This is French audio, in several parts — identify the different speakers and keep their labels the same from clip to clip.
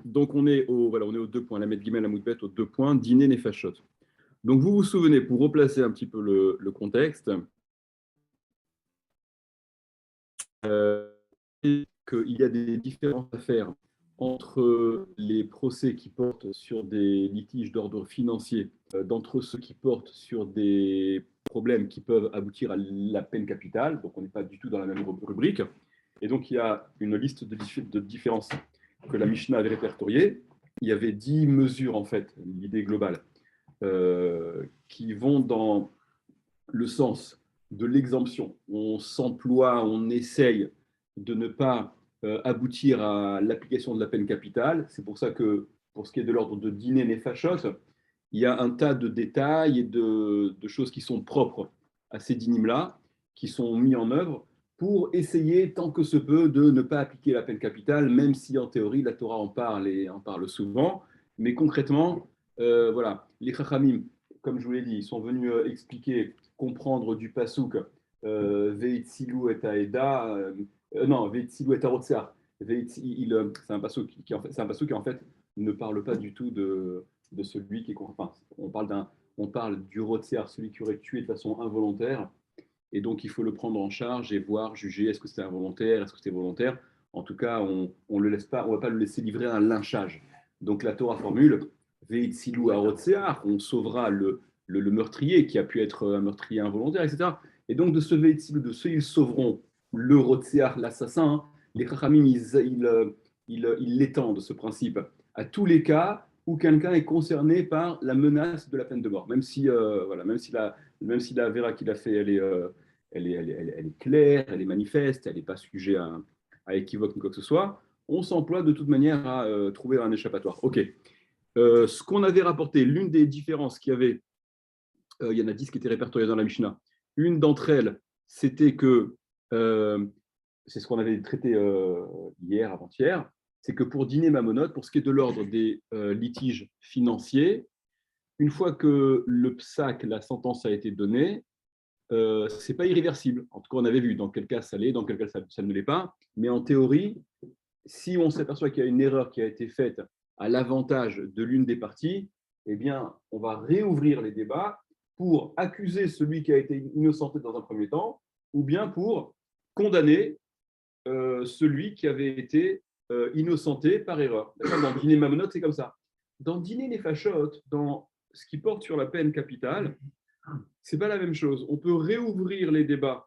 Speaker 1: Donc, on est aux 2 points. La Met Gimel, la Moudbet, aux 2 points. Dîner, Nefashot. Donc, vous vous souvenez, pour replacer un petit peu le contexte, qu'il y a des différences à faire entre les procès qui portent sur des litiges d'ordre financier, d'entre ceux qui portent sur des problèmes qui peuvent aboutir à la peine capitale. Donc, on n'est pas du tout dans la même rubrique. Et donc, il y a une liste de différences que la Mishnah avait répertoriée. Il y avait 10 mesures, en fait, l'idée globale, qui vont dans le sens de l'exemption. On s'emploie, on essaye de ne pas aboutir à l'application de la peine capitale. C'est pour ça que, pour ce qui est de l'ordre de dîner nefashot, il y a un tas de détails et de choses qui sont propres à ces dynimes-là, qui sont mis en œuvre pour essayer, tant que se peut, de ne pas appliquer la peine capitale, même si en théorie, la Torah en parle et en parle souvent. Mais concrètement, voilà, les Chachamim, comme je vous l'ai dit, ils sont venus expliquer, comprendre du pasouk Veitzilu et Aeda, non, Veitzilu et Arotsear. C'est un pasouk qui en fait ne parle pas du tout de celui qui est. Enfin, on parle du Rotsear, celui qui aurait tué de façon involontaire. Et donc, il faut le prendre en charge et voir, juger, est-ce que c'est involontaire, est-ce que c'est volontaire. En tout cas, on ne va pas le laisser livrer à un lynchage. Donc, la Torah formule, Veitzilu Arotsear, on sauvera le meurtrier qui a pu être un meurtrier involontaire, etc. Et donc, de ce Veitzilu, de ceux, ils sauveront le Rotsear, l'assassin. Hein. Les Chachamim, ils l'étendent, ce principe, à tous les cas où quelqu'un est concerné par la menace de la peine de mort. Même si, voilà, même si la vera qu'il a fait, elle est claire, elle est manifeste, elle n'est pas sujet à équivoque ni quoi que ce soit, on s'emploie de toute manière à trouver un échappatoire. OK. Ce qu'on avait rapporté, l'une des différences qu'il y avait, il y en a 10 qui étaient répertoriées dans la Mishnah. Une d'entre elles, c'était que, c'est ce qu'on avait traité hier, avant-hier, c'est que pour dîner mamonote, pour ce qui est de l'ordre des litiges financiers, une fois que le psak, la sentence a été donnée, ce n'est pas irréversible. En tout cas, on avait vu dans quel cas ça l'est, dans quel cas ça ne l'est pas. Mais en théorie, si on s'aperçoit qu'il y a une erreur qui a été faite à l'avantage de l'une des parties, eh bien, on va réouvrir les débats pour accuser celui qui a été innocenté dans un premier temps, ou bien pour condamner celui qui avait été innocenté par erreur. Dans Dîner Mamonot, c'est comme ça. Dans Dîner les Fachotes, dans ce qui porte sur la peine capitale, c'est pas la même chose. On peut réouvrir les débats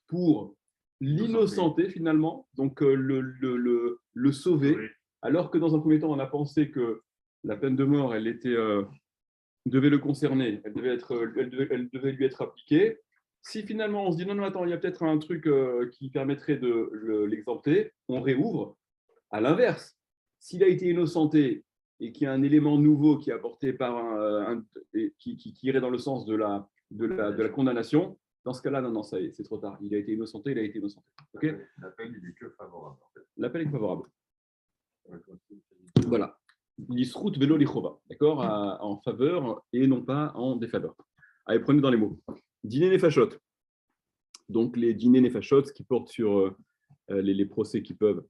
Speaker 1: pour l'innocenter finalement, donc le sauver, alors que dans un premier temps, on a pensé que la peine de mort, elle devait le concerner, elle devait lui être appliquée. Si finalement on se dit non, attends, il y a peut-être un truc qui permettrait de l'exempter, on réouvre. À l'inverse, s'il a été innocenté et qu'il y a un élément nouveau qui est apporté qui irait dans le sens de la condamnation, dans ce cas-là, non, ça y est, c'est trop tard. Il a été innocenté, il a été innocenté. Okay.
Speaker 2: L'appel, il est que favorable. En fait.
Speaker 1: L'appel est favorable. Voilà. L'isrout vélo lichova, d'accord, en faveur et non pas en défaveur. Allez, prenez dans les mots. Dîner nefashot. Donc, les dîners nefashot qui portent sur les procès qui portent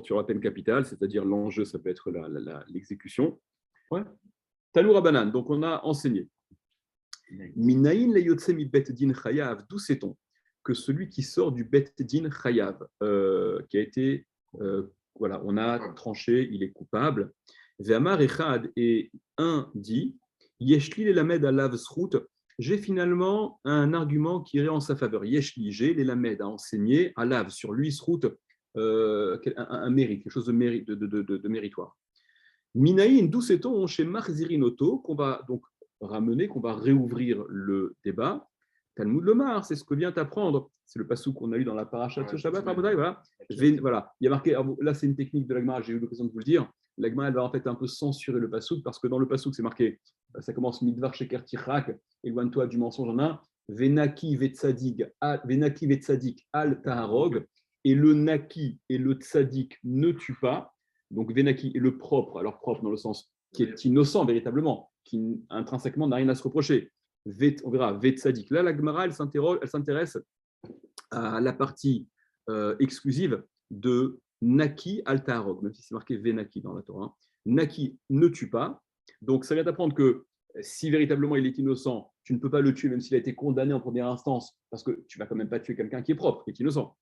Speaker 1: sur la peine capitale, c'est-à-dire l'enjeu, ça peut être l'exécution. Ouais. Talou Rabanan, donc on a enseigné. Minaïn le yotse mi bet din chayav, d'où sait-on que celui qui sort du bet din chayav, qui a été, voilà, on a tranché, il est coupable. Ve'amar echad, et un dit, yeshli le lamed alav zrut, j'ai finalement un argument qui irait en sa faveur. Yeshli, j'ai les lamed à enseigner, alav, sur lui, zrut, un mérite, quelque chose de méritoire. Minaïn, d'où sait-on chez Marzirinoto qu'on va donc ramener, qu'on va réouvrir le débat. Talmud Lomar, c'est ce que vient apprendre. C'est le passou qu'on a eu dans la paracha de ce Shabbat. Voilà. Voilà. Il y a marqué, là c'est une technique de l'Agma, j'ai eu l'occasion de vous le dire. L'Agma, elle va en fait un peu censurer le passou parce que dans le passou, c'est marqué, ça commence Midvar Sheker Tichak, éloigne-toi du mensonge en un, Venaki Vetzadik al Taharog, et le Naki et le Tzadik ne tuent pas. Donc Venaki est le propre, alors propre dans le sens qui est innocent véritablement, qui intrinsèquement n'a rien à se reprocher. On verra, Vetzadik. Là, la Gemara, elle s'intéresse à la partie exclusive de Naki altarog, même si c'est marqué Venaki dans la Torah. Hein. Naki ne tue pas. Donc, ça vient d'apprendre que si véritablement il est innocent, tu ne peux pas le tuer, même s'il a été condamné en première instance, parce que tu ne vas quand même pas tuer quelqu'un qui est propre, qui est innocent.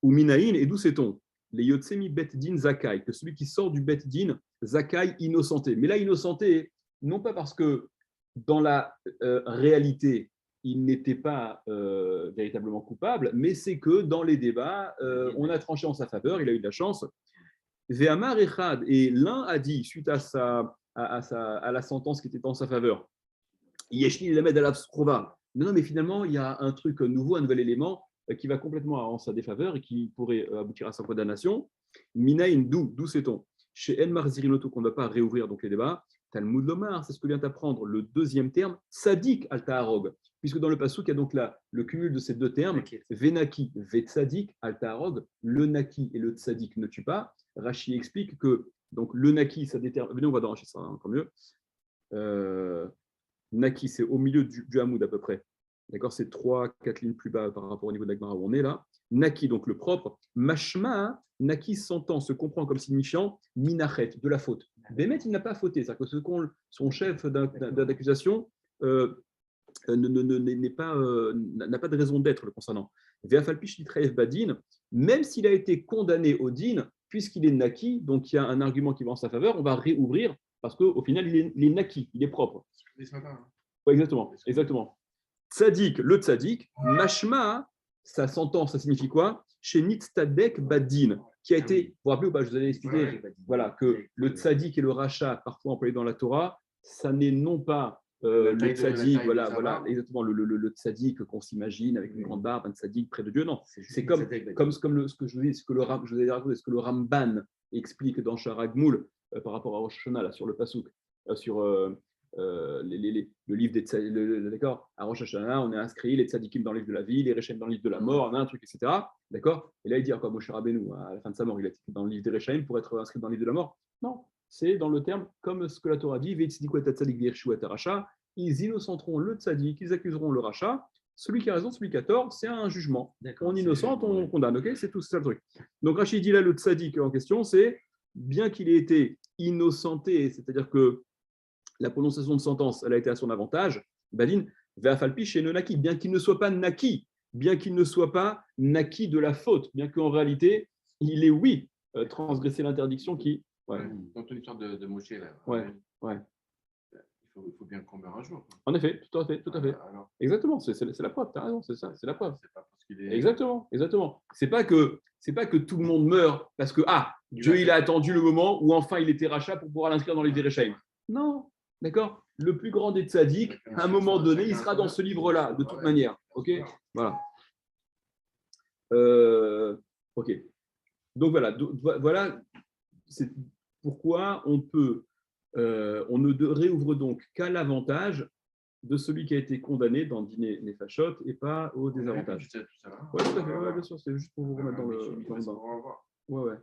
Speaker 1: Ou Minaïn, et d'où sait-on? Les Yotsemi Bet Din Zakai, que celui qui sort du Bet Din, Zakai, innocenté. Mais là, innocenté, non pas parce que dans la réalité, il n'était pas véritablement coupable, mais c'est que dans les débats, on a tranché en sa faveur, il a eu de la chance. Ve'amar Echad, et l'un a dit, suite à la sentence qui était en sa faveur, Yeshli Lamed Alav Sprova. Non, mais finalement, il y a un truc nouveau, un nouvel élément qui va complètement en sa défaveur et qui pourrait aboutir à sa condamnation. Minaïn, d'où sait-on? Chez Enmar Zirinoto, qu'on ne va pas réouvrir donc les débats, Talmud Lomar, c'est ce que vient d'apprendre le deuxième terme, Sadik al Taharog, puisque dans le Passouk, il y a donc là le cumul de ces deux termes, Venaki, Vetsadik al Taharog, le Naki et le Tsadik ne tuent pas. Rashi explique que donc, le Naki, ça détermine. Venez, on va dans Rashi, ça encore mieux. Naki, c'est au milieu du Hamoud à peu près. D'accord, c'est 3-4 lignes plus bas par rapport au niveau de l'Agmara où on est là. Naki, donc le propre. Mashma, Naki s'entend, se comprend comme signifiant minachet, de la faute. Bémet, il n'a pas fauté. C'est-à-dire que son chef d'accusation n'a pas de raison d'être le concernant. Ve'afalpish litraev badin, même s'il a été condamné au din, puisqu'il est Naki, donc il y a un argument qui va en sa faveur, on va réouvrir parce qu'au final, il est Naki, il est propre. Ouais, exactement. Tzadik, le tzadik, mashma, sa sentence, ça signifie quoi? Chez Nitztadek Badin, qui a été, vous vous rappelez ou pas, je vous avais expliqué, voilà, que le tzadik et le rachat, parfois employés dans la Torah, ça n'est non pas le tzadik, voilà, exactement, le tzadik qu'on s'imagine avec une grande barbe, un tzadik près de Dieu, non. C'est comme ce que je vous dis, ce que le Ramban explique dans Charagmoul par rapport à Rosh Hashanah, là, sur le Passouk, sur le livre des tzadikim, d'accord, à Rosh Hashanah, on est inscrit les tzadikim dans le livre de la vie, les Rechaim dans le livre de la mort, on a un truc, etc. D'accord. Et là, il dit encore Moshe Rabbeinu, à la fin de sa mort, il a été dans le livre des Rechaim pour être inscrit dans le livre de la mort. Non, c'est dans le terme, comme ce que la Torah dit, ils innocenteront le tzadik, ils accuseront le rachat. Celui qui a raison, celui qui a tort, c'est un jugement. On innocente, on condamne, ok? C'est tout, c'est ça le truc. Donc Rachid dit là, le tzadik en question, c'est bien qu'il ait été innocenté, c'est-à-dire que la prononciation de sentence, elle a été à son avantage. Badin, Ve'afalpi chez Naki, bien qu'il ne soit pas Naki, bien qu'il ne soit pas Naki de la faute, bien qu'en réalité, il est, oui, transgressé l'interdiction qui.
Speaker 2: Ouais. Dans ton histoire de Moshe, là.
Speaker 1: Ouais.
Speaker 2: Il faut bien qu'on meure un jour.
Speaker 1: En effet, tout à fait. Alors, exactement, c'est la preuve, tu as raison, c'est ça, c'est la preuve.
Speaker 2: C'est pas parce qu'il est...
Speaker 1: Exactement. C'est pas que tout le monde meurt parce que, Dieu, il a attendu le moment où enfin il était rachat pour pouvoir l'inscrire dans les Derechaim. Non, d'accord. Le plus grand des tzaddik, à un moment donné, il sera dans ce livre-là, de toute manière. Ok. Voilà. Ok. Donc voilà, c'est pourquoi on ne réouvre donc qu'à l'avantage de celui qui a été condamné dans Dîner Nefashot et pas au désavantage. Oui, tout à fait, bien sûr, c'est juste pour vous remettre dans le bain. Ouais.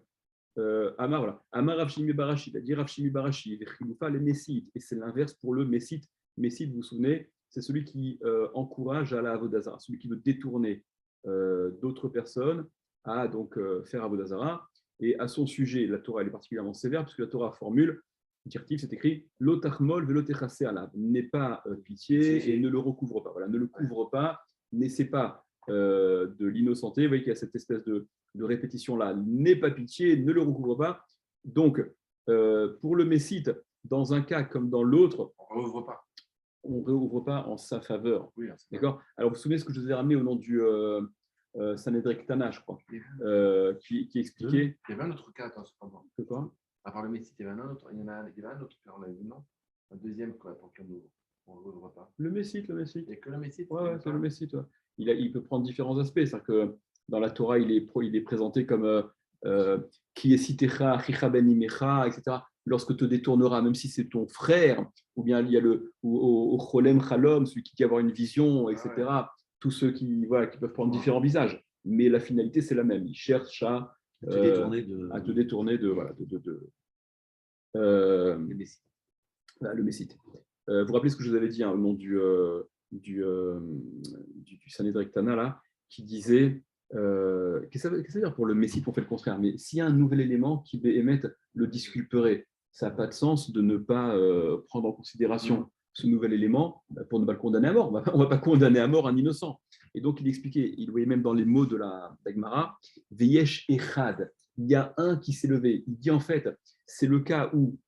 Speaker 1: Amar, voilà. Amar Rav Barashi, il a dit Rav Barashi, les Messites, et c'est l'inverse pour le Messite. Messite, vous vous souvenez, c'est celui qui encourage à la Avodazara, celui qui veut détourner d'autres personnes à donc faire Avodazara. Et à son sujet, la Torah elle est particulièrement sévère, parce que la Torah formule, directive, c'est écrit L'otachmol velotechase alav, n'aie pas pitié et ne le recouvre pas. Voilà, ne le couvre pas, n'essaie pas de l'innocenté. Vous voyez qu'il y a cette espèce de répétition-là. N'aie pas pitié, ne le recouvre pas. Donc, pour le Messite, dans un cas comme dans l'autre, on ne réouvre pas en sa faveur. Oui, d'accord. Alors, vous vous souvenez ce que je vous ai ramené au nom du Sanhedrin Tana, je crois, qui expliquait.
Speaker 2: Il y avait un autre cas, cependant.
Speaker 1: Que quoi?
Speaker 2: À part le Messite, il y avait un autre. Il y en avait un autre, on l'a vu, non? Un deuxième, quoi, pour qu'on ouvre. On ne rouvre pas.
Speaker 1: Le Messite.
Speaker 2: Il n'y a que le Messite.
Speaker 1: Ouais, c'est le Messite. Ouais. Il peut prendre différents aspects. C'est-à-dire que dans la Torah, il est présenté comme qui est citecha, chicha ben imecha, etc. Lorsque te détournera, même si c'est ton frère, ou bien il y a au cholem chalom, celui qui avoir une vision, etc. Ouais. Tous ceux qui peuvent prendre différents visages. Mais la finalité, c'est la même. Il cherche à te détourner de le Messite. Vous vous rappelez ce que je vous avais dit au nom du Sanhedrin Tana, là, qui disait Qu'est-ce que ça veut dire pour le Messite, on fait le contraire? Mais s'il y a un nouvel élément qui émette le disculperait, ça n'a pas de sens de ne pas prendre en considération ce nouvel élément pour ne pas le condamner à mort. On ne va pas condamner à mort un innocent. Et donc, il expliquait, il voyait même dans les mots de la Gemara, Veyesh Echad, il y a un qui s'est levé. Il dit en fait, c'est le cas où,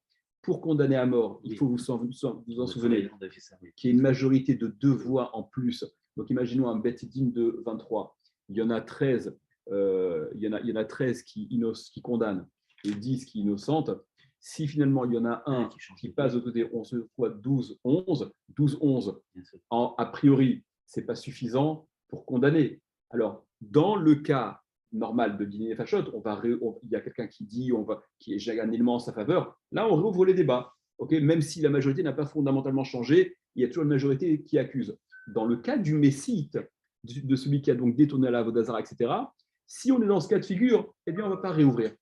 Speaker 1: pour condamner à mort, il faut vous en souvenir, qu'il y ait une majorité de 2 voix en plus. Donc, imaginons un Bet Din de 23. Il y en a 13, il y en a 13 qui condamnent et 10 qui innocentent. Si finalement il y en a un qui passe de côté, on se voit 12-11, 12-11, a priori, ce n'est pas suffisant pour condamner. Alors, dans le cas normal de Dîner et Fachot, il y a quelqu'un qui dit, qui est un élément en sa faveur, là on rouvre les débats. Okay, même si la majorité n'a pas fondamentalement changé, il y a toujours une majorité qui accuse. Dans le cas du Messite, de celui qui a donc détourné à la Vodazara, etc., si on est dans ce cas de figure, eh bien, on ne va pas réouvrir.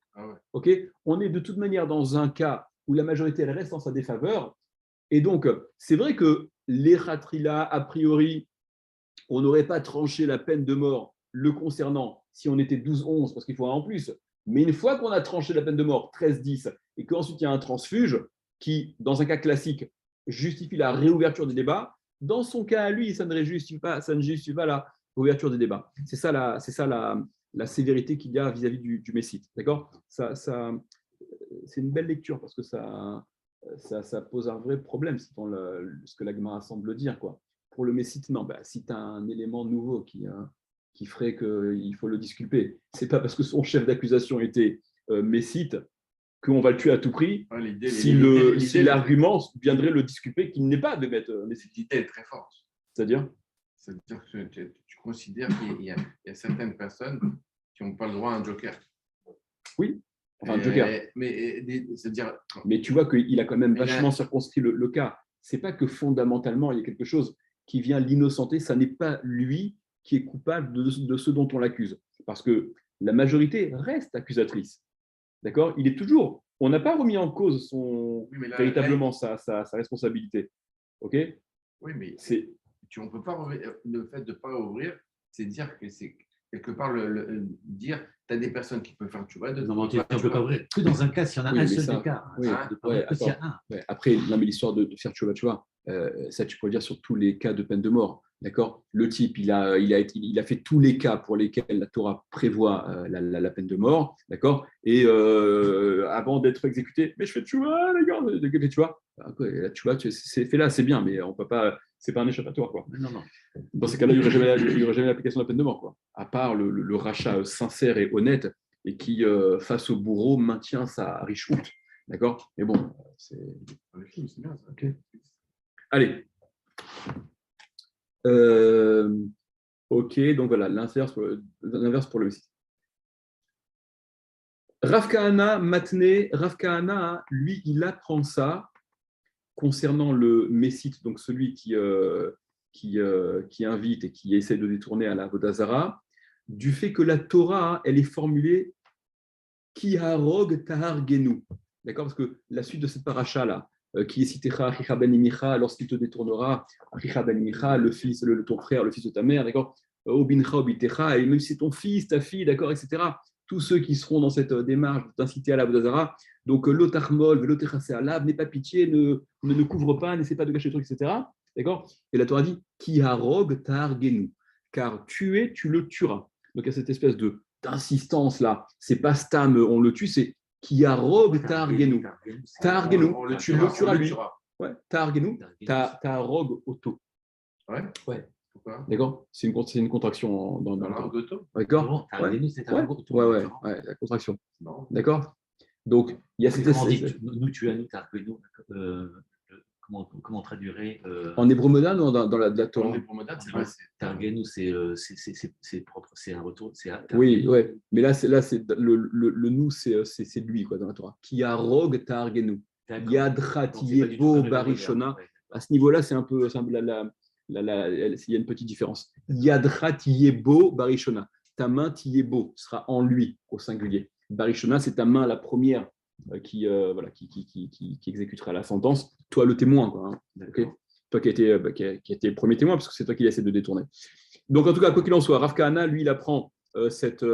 Speaker 1: Okay, on est de toute manière dans un cas où la majorité elle reste en sa défaveur. Et donc, c'est vrai que les Khatrila, a priori, on n'aurait pas tranché la peine de mort le concernant si on était 12-11, parce qu'il faut un en plus. Mais une fois qu'on a tranché la peine de mort 13-10, et qu'ensuite il y a un transfuge qui, dans un cas classique, justifie la réouverture du débat, dans son cas à lui, ça ne justifie pas la réouverture des débats. C'est ça la sévérité qu'il y a vis-à-vis du Messite. D'accord ? C'est une belle lecture parce que ça pose un vrai problème, c'est ce que la Gemara semble dire, quoi. Pour le Messite, non, si tu as un élément nouveau qui ferait qu'il faut le disculper, ce n'est pas parce que son chef d'accusation était Messite qu'on va le tuer à tout prix, si l'argument viendrait le disculper qu'il n'est pas de mettre Messite.
Speaker 2: L'idée est très forte.
Speaker 1: C'est-à-dire
Speaker 2: que tu considères qu'il y a certaines personnes qui n'ont pas le droit à un joker.
Speaker 1: Oui, enfin un joker. Mais tu vois qu'il a quand même vachement circonscrit le cas. Ce n'est pas que fondamentalement, il y a quelque chose qui vient l'innocenter, ça n'est pas lui qui est coupable de ce dont on l'accuse. Parce que la majorité reste accusatrice. D'accord ? Il est toujours. On n'a pas remis en cause véritablement sa responsabilité. OK ?
Speaker 2: Oui, mais on peut pas le fait de ne pas ouvrir, c'est dire que c'est quelque part dire tu as des personnes qui peuvent faire tchouva,
Speaker 3: non, on ne peut pas ouvrir. Que dans un cas, s'il y en a un seul écart.
Speaker 1: Après, l'histoire de faire tchouva, tu vois, ça tu peux le dire sur tous les cas de peine de mort. D'accord ? Le type, il a fait tous les cas pour lesquels la Torah prévoit la peine de mort. D'accord ? Et avant d'être exécuté, mais je fais tchouva, les gars, tu vois. La tchouva, c'est fait là, c'est bien, mais on peut pas. C'est pas un échappatoire, quoi.
Speaker 3: Non.
Speaker 1: Dans ces cas-là, il n'y aurait jamais l'application de la peine de mort, quoi. À part le rachat sincère et honnête et qui, face au bourreau, maintient sa richoute. D'accord ? Mais bon, c'est bien ça. Okay. Allez. Ok, donc voilà, l'inverse pour le Messie. Rav Kahana, Matne, Rav Kahana, lui, il apprend ça concernant le Messite, donc celui qui invite et qui essaie de détourner à la Vodazara, du fait que la Torah, elle est formulée Ki harog tahar genu. D'accord ? Parce que la suite de cette paracha-là, qui est cité Achicha ben Imicha, lorsqu'il te détournera, Achicha ben Imicha, le fils, ton frère, le fils de ta mère, d'accord ? Obincha, obitecha, et même si c'est ton fils, ta fille, d'accord, etc. Tous ceux qui seront dans cette démarche d'inciter à la Vodazara, donc l'otachmol, velotechase alav, n'aie pas pitié, ne couvre pas, n'essaie pas de cacher le truc, etc. D'accord ? Et la Torah dit Ki harog tahar genu, car tuer, tu le tueras. Donc il y a cette espèce d'insistance là, c'est pas stam, on le tue, c'est Ki harog tahar genu. Tahar genu, tu le tueras lui. Ouais, tahar genu, taharog auto. Ouais. Pourquoi ? D'accord ? C'est une contraction dans le
Speaker 2: temps.
Speaker 1: D'accord ? Ouais, la contraction. Non. D'accord ? Donc, il y a cette espèce.
Speaker 3: Nous, tu as nous, Targenu. Comment traduirait
Speaker 1: en hébreu moderne ou dans la Torah ?
Speaker 2: En hébreu moderne, c'est vrai.
Speaker 3: Targenu, c'est propre, c'est un retour.
Speaker 1: Oui, mais là, c'est le nous, c'est lui, quoi, dans la Torah. Qui a rog Targenu. Yadratiebo barishona. À ce niveau-là, c'est un peu. Il y a une petite différence. Yadratiebo barishona. Ta main tiebo sera en lui, au singulier. Barishona, c'est ta main, la première, qui exécutera la sentence. Toi, le témoin, quoi. Hein. Okay. Toi qui a été le premier témoin, parce que c'est toi qui essaies de détourner. Donc, en tout cas, quoi qu'il en soit, Rav Kahana, lui, il apprend cette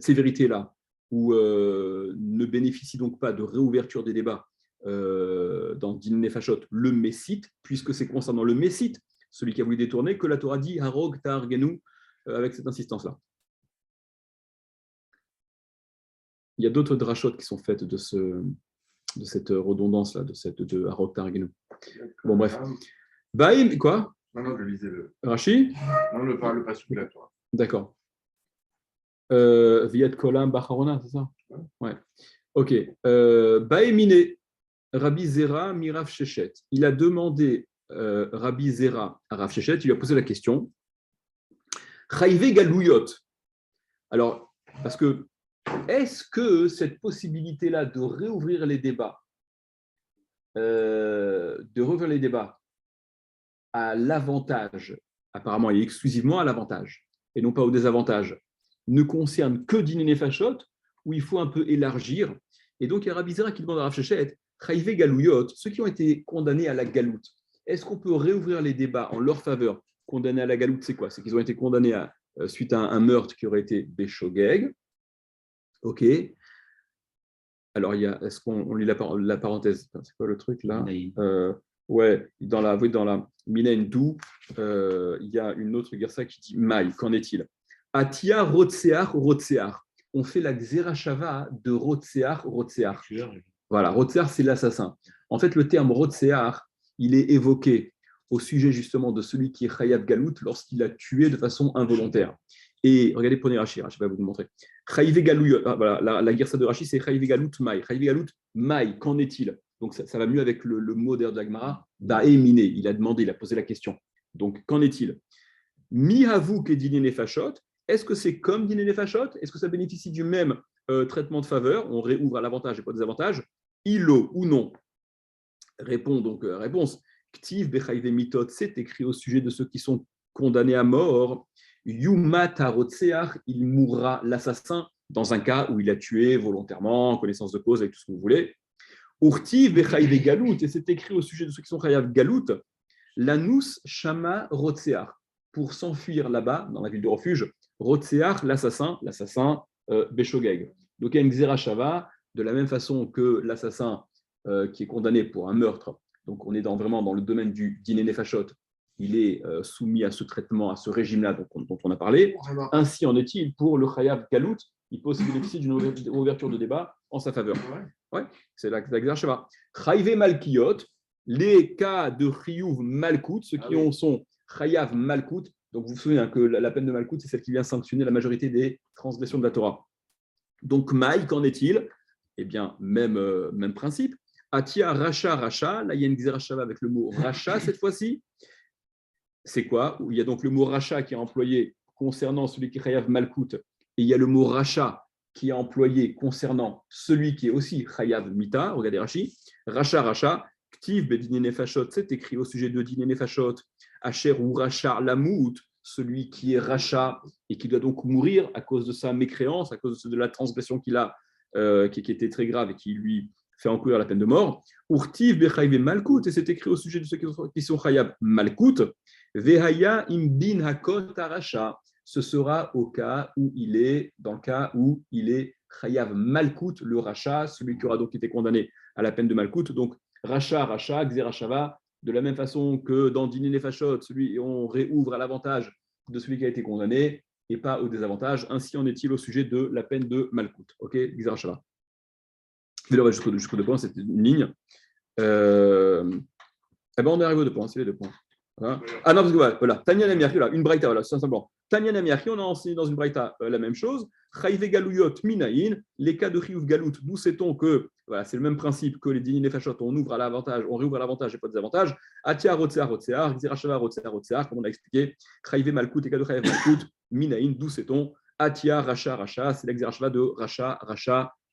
Speaker 1: sévérité-là, ou ne bénéficie donc pas de réouverture des débats dans Din Nefashot, le Messite, puisque c'est concernant le Messite, celui qui a voulu détourner, que la Torah dit Harog Ta'argenu avec cette insistance-là. Il y a d'autres drachot qui sont faites de cette redondance-là, de Harog Ta'argenu. Bon, bref. Baïm, quoi?
Speaker 2: Non, je lisais le.
Speaker 1: Rashi?
Speaker 2: Non, le passage de la Torah.
Speaker 1: D'accord. Viet Kolam Bacharona, c'est ça? Ouais. Ok. Baïmine, Rabbi Zera, Mirav Shechet. Il a demandé Rabbi Zera à Rav Shechet, il lui a posé la question. Chaïve Galouyot. Alors, parce que, est-ce que cette possibilité-là de réouvrir les débats, à l'avantage, apparemment et exclusivement à l'avantage, et non pas au désavantage, ne concerne que Din Nefashot, où il faut un peu élargir. Et donc, il y a Rabbi Zera qui demande à Rav Shechet, Chaïve Galouyot, ceux qui ont été condamnés à la galoute, est-ce qu'on peut réouvrir les débats en leur faveur? Condamnés à la galoute, c'est quoi? C'est qu'ils ont été condamnés suite à un meurtre qui aurait été Béchogeg. Ok. Alors, est-ce qu'on lit la parenthèse? C'est quoi le truc là? Ouais, dans la Minaïn Dou, il y a une autre gersa qui dit Maï, qu'en est-il? Atia Rotsear. On fait la Xerashava de Rotsear. Voilà, Rotsear, c'est l'assassin. En fait, le terme Rotsear, il est évoqué au sujet justement de celui qui est Chayav Galout lorsqu'il a tué de façon involontaire. Et regardez, prenez Rashi, je vais vous le montrer. Chayiv Galout, voilà, la gersa de Rashi, c'est Chayiv Galout Maï. Chayiv Galout Maï, qu'en est-il? Donc ça va mieux avec le mot d'air de la Gemara, Baéminé. Il a demandé, il a posé la question. Donc qu'en est-il? Mihavu ke Din Nefashot. Est-ce que c'est comme Din Nefashot? Est-ce que ça bénéficie du même traitement de faveur? On réouvre à l'avantage et pas des avantages. Ilo ou non? Réponse. Ktiv Bechaïve Mitot, c'est écrit au sujet de ceux qui sont condamnés à mort. Yuma Tarotseach, il mourra l'assassin dans un cas où il a tué volontairement, en connaissance de cause, avec tout ce que vous voulez. Urtiv Bechaïve Galout, et c'est écrit au sujet de ceux qui sont Chayav Galout. Lanus Shama Rotseach, pour s'enfuir là-bas, dans la ville de refuge. Rotseach, l'assassin Béchogeg. Donc il y a une Xerashava, de la même façon que l'assassin qui est condamné pour un meurtre. Donc on est vraiment dans le domaine du Din Nefashot. Il est soumis à ce traitement, à ce régime-là dont on a parlé. Ainsi en est-il pour le Chayav Galout. Il peut aussi bénéficier d'une ouverture de débat en sa faveur. Ouais, c'est la Xerashava. Chayive Malkiyot, les cas de Chiyuv Malkout, ceux qui sont Chayav Malkout. Donc vous vous souvenez que la peine de Malkout, c'est celle qui vient sanctionner la majorité des transgressions de la Torah. Donc Maï, qu'en est-il? Eh bien, même principe. Atia Racha, là il y a une Xerashava avec le mot Racha cette fois-ci. C'est quoi? Il y a donc le mot Racha qui est employé concernant celui qui est Chayav Malkout, et il y a le mot Racha qui est employé concernant celui qui est aussi Chayav Mita. Regardez Rashi. Racha, Ktiv Bedine Nefashot, c'est écrit au sujet de Dine Nefashot. Asher ou Racha Lamout, celui qui est Racha et qui doit donc mourir à cause de sa mécréance, à cause de la transgression qu'il a, qui était très grave et qui lui fait encourir la peine de mort. Urtiv Bechaïve Malkout, et c'est écrit au sujet de ceux qui sont Chayav Malkout. Vehaya imbin hakot aracha, ce sera dans le cas où il est Chayav Malkout, le Racha, celui qui aura donc été condamné à la peine de Malkout. Donc Racha, Xerashava, de la même façon que dans Din Nefashot, on réouvre à l'avantage de celui qui a été condamné et pas au désavantage. Ainsi en est-il au sujet de la peine de Malkout. Ok, Xerashava. Je vais le voir jusqu'au 2 points, c'était une ligne. On est arrivé aux 2 points, c'est les 2 points. Hein? Ah non, parce que voilà, Tanya Namiachi, une braïta, voilà, c'est simplement. Tanya Namiachi, on a enseigné dans une braïta la même chose. Chayive Galouyot Minaïn, les cas de Chiyuv Galout, d'où sait-on que voilà, c'est le même principe que les Din Nefashot, on réouvre à l'avantage et pas des avantages. Atia Rotsear, Xerashava Rotsear, comme on a expliqué. Chayive Malkout, les cas de Chayav Malkout, Minaïn, d'où sait-on? Atia Racha, c'est la Xerashava de Racha,